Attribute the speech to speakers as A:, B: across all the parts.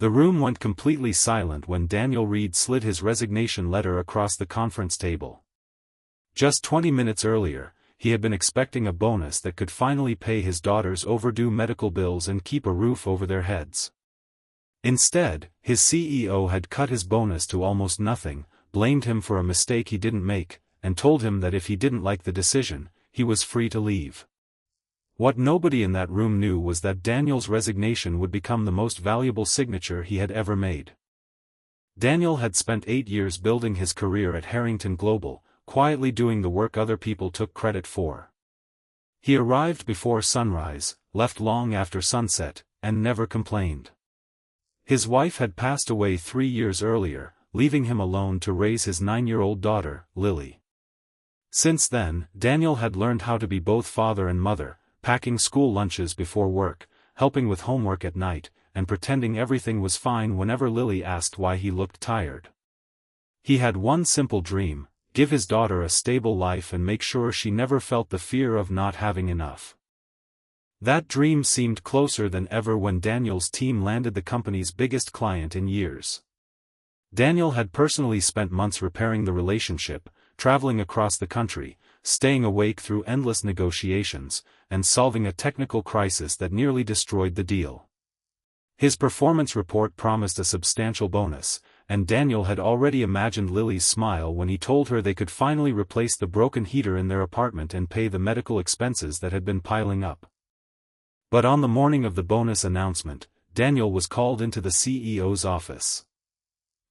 A: The room went completely silent when Daniel Reed slid his resignation letter across the conference table. Just 20 minutes earlier, he had been expecting a bonus that could finally pay his daughter's overdue medical bills and keep a roof over their heads. Instead, his CEO had cut his bonus to almost nothing, blamed him for a mistake he didn't make, and told him that if he didn't like the decision, he was free to leave. What nobody in that room knew was that Daniel's resignation would become the most valuable signature he had ever made. Daniel had spent 8 years building his career at Harrington Global, quietly doing the work other people took credit for. He arrived before sunrise, left long after sunset, and never complained. His wife had passed away 3 years earlier, leaving him alone to raise his 9-year-old daughter, Lily. Since then, Daniel had learned how to be both father and mother, packing school lunches before work, helping with homework at night, and pretending everything was fine whenever Lily asked why he looked tired. He had one simple dream: give his daughter a stable life and make sure she never felt the fear of not having enough. That dream seemed closer than ever when Daniel's team landed the company's biggest client in years. Daniel had personally spent months repairing the relationship, traveling across the country, staying awake through endless negotiations, and solving a technical crisis that nearly destroyed the deal. His performance report promised a substantial bonus, and Daniel had already imagined Lily's smile when he told her they could finally replace the broken heater in their apartment and pay the medical expenses that had been piling up. But on the morning of the bonus announcement, Daniel was called into the CEO's office.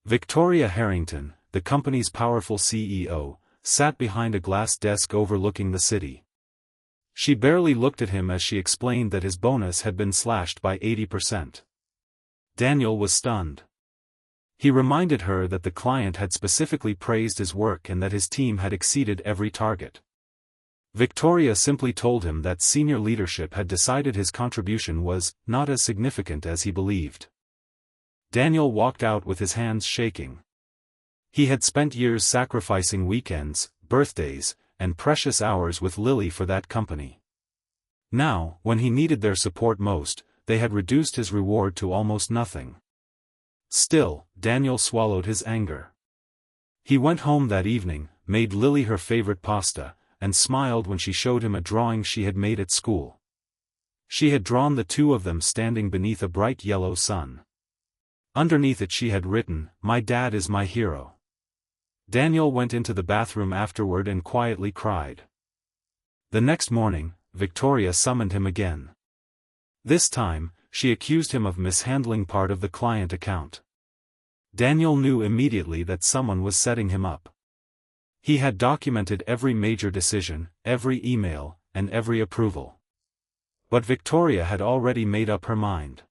A: Victoria Harrington, the company's powerful CEO, sat behind a glass desk overlooking the city. She barely looked at him as she explained that his bonus had been slashed by 80%. Daniel was stunned. He reminded her that the client had specifically praised his work and that his team had exceeded every target. Victoria simply told him that senior leadership had decided his contribution was not as significant as he believed. Daniel walked out with his hands shaking. He had spent years sacrificing weekends, birthdays, and precious hours with Lily for that company. Now, when he needed their support most, they had reduced his reward to almost nothing. Still, Daniel swallowed his anger. He went home that evening, made Lily her favorite pasta, and smiled when she showed him a drawing she had made at school. She had drawn the two of them standing beneath a bright yellow sun. Underneath it she had written, "My dad is my hero." Daniel went into the bathroom afterward and quietly cried. The next morning, Victoria summoned him again. This time, she accused him of mishandling part of the client account. Daniel knew immediately that someone was setting him up. He had documented every major decision, every email, and every approval. But Victoria had already made up her mind.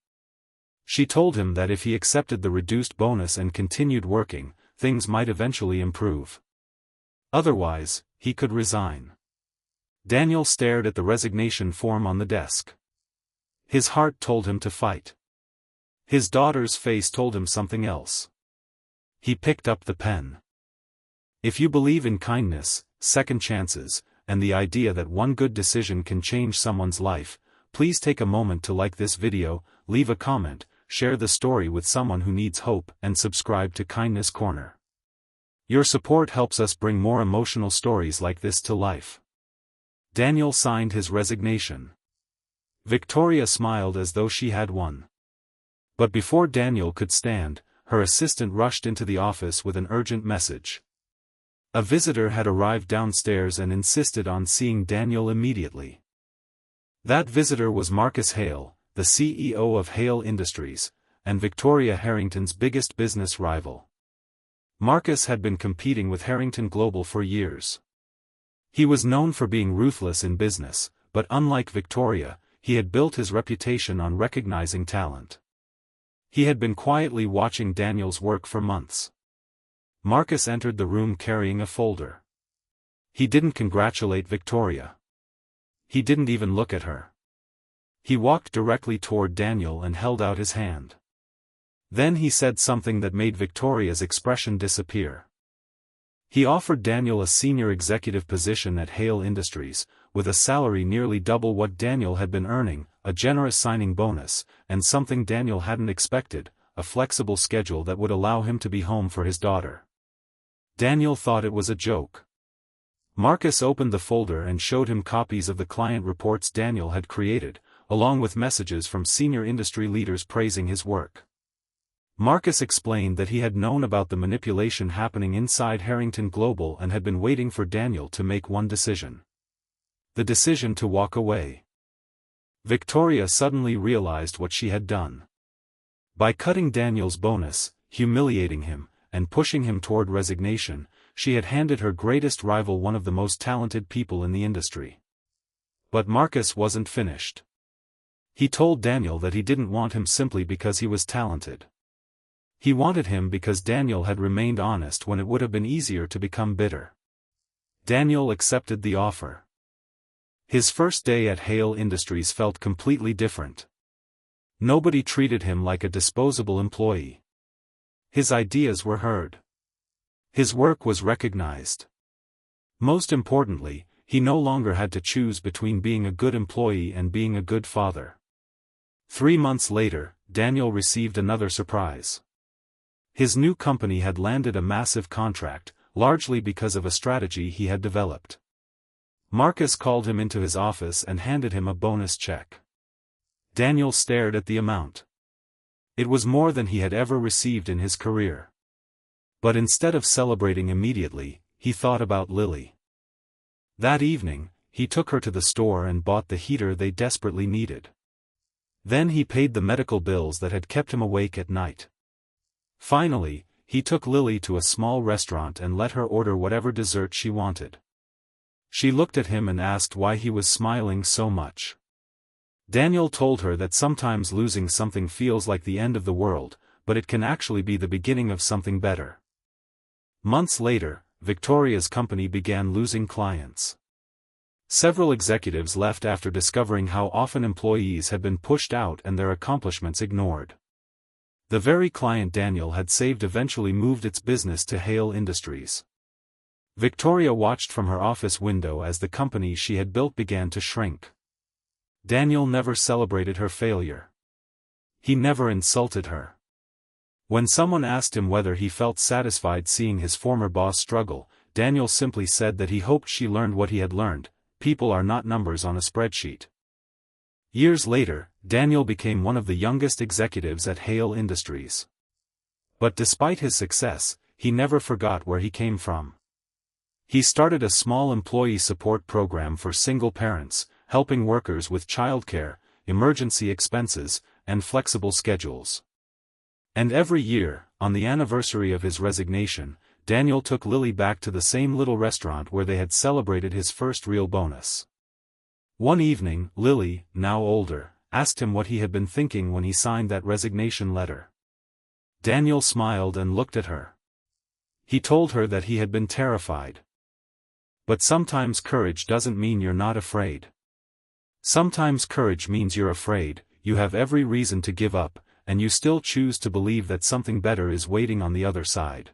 A: She told him that if he accepted the reduced bonus and continued working, things might eventually improve. Otherwise, he could resign. Daniel stared at the resignation form on the desk. His heart told him to fight. His daughter's face told him something else. He picked up the pen. If you believe in kindness, second chances, and the idea that one good decision can change someone's life, please take a moment to like this video, leave a comment, share the story with someone who needs hope, and subscribe to Kindness Corner. Your support helps us bring more emotional stories like this to life. Daniel signed his resignation. Victoria smiled as though she had won. But before Daniel could stand, her assistant rushed into the office with an urgent message. A visitor had arrived downstairs and insisted on seeing Daniel immediately. That visitor was Marcus Hale, the CEO of Hale Industries, and Victoria Harrington's biggest business rival. Marcus had been competing with Harrington Global for years. He was known for being ruthless in business, but unlike Victoria, he had built his reputation on recognizing talent. He had been quietly watching Daniel's work for months. Marcus entered the room carrying a folder. He didn't congratulate Victoria. He didn't even look at her. He walked directly toward Daniel and held out his hand. Then he said something that made Victoria's expression disappear. He offered Daniel a senior executive position at Hale Industries, with a salary nearly double what Daniel had been earning, a generous signing bonus, and something Daniel hadn't expected, a flexible schedule that would allow him to be home for his daughter. Daniel thought it was a joke. Marcus opened the folder and showed him copies of the client reports Daniel had created, along with messages from senior industry leaders praising his work. Marcus explained that he had known about the manipulation happening inside Harrington Global and had been waiting for Daniel to make one decision. The decision to walk away. Victoria suddenly realized what she had done. By cutting Daniel's bonus, humiliating him, and pushing him toward resignation, she had handed her greatest rival one of the most talented people in the industry. But Marcus wasn't finished. He told Daniel that he didn't want him simply because he was talented. He wanted him because Daniel had remained honest when it would have been easier to become bitter. Daniel accepted the offer. His first day at Hale Industries felt completely different. Nobody treated him like a disposable employee. His ideas were heard. His work was recognized. Most importantly, he no longer had to choose between being a good employee and being a good father. 3 months later, Daniel received another surprise. His new company had landed a massive contract, largely because of a strategy he had developed. Marcus called him into his office and handed him a bonus check. Daniel stared at the amount. It was more than he had ever received in his career. But instead of celebrating immediately, he thought about Lily. That evening, he took her to the store and bought the heater they desperately needed. Then he paid the medical bills that had kept him awake at night. Finally, he took Lily to a small restaurant and let her order whatever dessert she wanted. She looked at him and asked why he was smiling so much. Daniel told her that sometimes losing something feels like the end of the world, but it can actually be the beginning of something better. Months later, Victoria's company began losing clients. Several executives left after discovering how often employees had been pushed out and their accomplishments ignored. The very client Daniel had saved eventually moved its business to Hale Industries. Victoria watched from her office window as the company she had built began to shrink. Daniel never celebrated her failure. He never insulted her. When someone asked him whether he felt satisfied seeing his former boss struggle, Daniel simply said that he hoped she learned what he had learned: people are not numbers on a spreadsheet. Years later, Daniel became one of the youngest executives at Hale Industries. But despite his success, he never forgot where he came from. He started a small employee support program for single parents, helping workers with childcare, emergency expenses, and flexible schedules. And every year, on the anniversary of his resignation, Daniel took Lily back to the same little restaurant where they had celebrated his first real bonus. One evening, Lily, now older, asked him what he had been thinking when he signed that resignation letter. Daniel smiled and looked at her. He told her that he had been terrified. But sometimes courage doesn't mean you're not afraid. Sometimes courage means you're afraid, you have every reason to give up, and you still choose to believe that something better is waiting on the other side.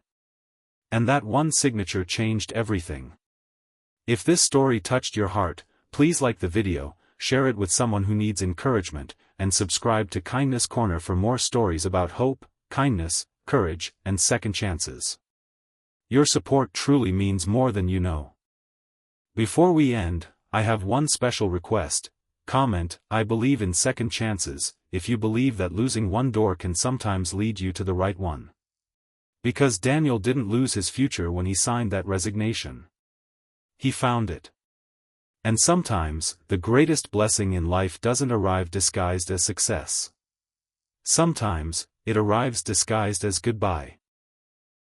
A: And that one signature changed everything. If this story touched your heart, please like the video, share it with someone who needs encouragement, and subscribe to Kindness Corner for more stories about hope, kindness, courage, and second chances. Your support truly means more than you know. Before we end, I have one special request. Comment, "I believe in second chances," if you believe that losing one door can sometimes lead you to the right one. Because Daniel didn't lose his future when he signed that resignation. He found it. And sometimes, the greatest blessing in life doesn't arrive disguised as success. Sometimes, it arrives disguised as goodbye.